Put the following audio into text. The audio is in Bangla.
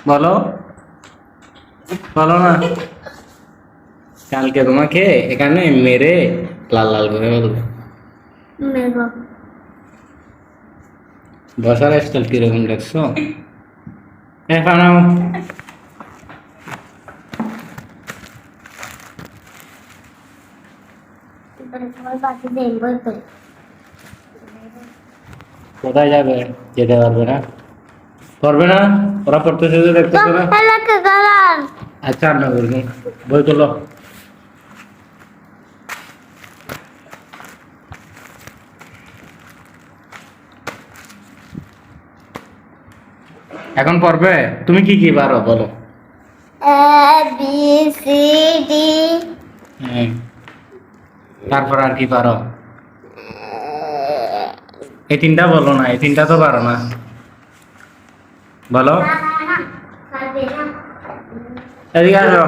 বলো, বলো না। কালকে তোমাকে এখানে মেরে লাল লাল করে ফেলবো। মেরো। বসার স্টাইল কিরকম দেখছো? ফানাও। তোমার পাশে দেন বলতে। কোথায় যাবে? যেতে পারবে না, করবে না। ওরা পড়তেছে যে দেখতেছে না। এলাকা গালান। আচ্ছা আমরা বলবো, বই তোলো। এখন পড়বে। তুমি কি কি পারো বলো? A B C D. হ্যাঁ, তারপর আর কি পারো? এই তিনটা বলো না, এই তিনটা তো পারো না। বলো, এদিকে আসো।